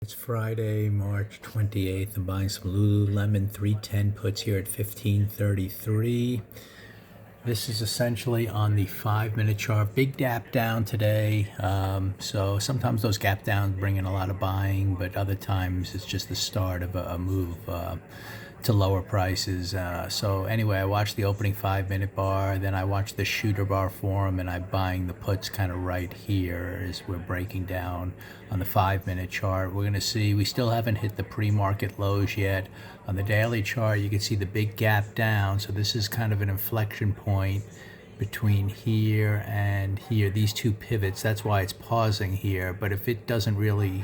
It's Friday, March 28th. I'm buying some Lululemon 310 puts here at 1533. This is essentially on the 5-minute chart. Big gap down today. So sometimes those gap downs bring in a lot of buying, but other times it's just the start of a move to lower prices. So anyway, I watched the opening 5-minute bar, then I watched the shooter bar form, and I'm buying the puts kind of right here as we're breaking down on the 5-minute chart. We're going to see, we still haven't hit the pre-market lows yet. On the daily chart, you can see the big gap down. So this is kind of an inflection point between here and here, these two pivots. That's why it's pausing here. But if it doesn't really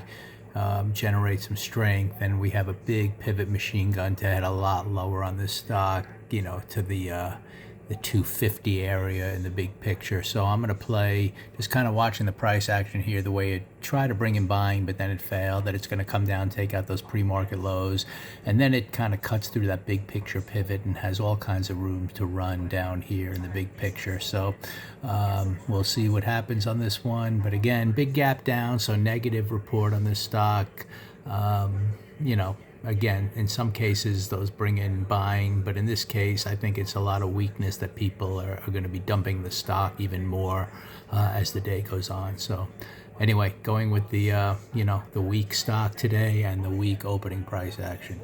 generate some strength, and we have a big pivot machine gun to head a lot lower on this stock, you know, to the 250 area in the big picture. So I'm going to play, just kind of watching the price action here, the way it tried to bring in buying, but then it failed, that it's going to come down, take out those pre-market lows, and then it kind of cuts through that big picture pivot and has all kinds of room to run down here in the big picture. So we'll see what happens on this one. But again, big gap down, so negative report on this stock. You know, again, in some cases, those bring in buying, but in this case, I think it's a lot of weakness that people are going to be dumping the stock even more as the day goes on. So anyway, going with the, the weak stock today and the weak opening price action.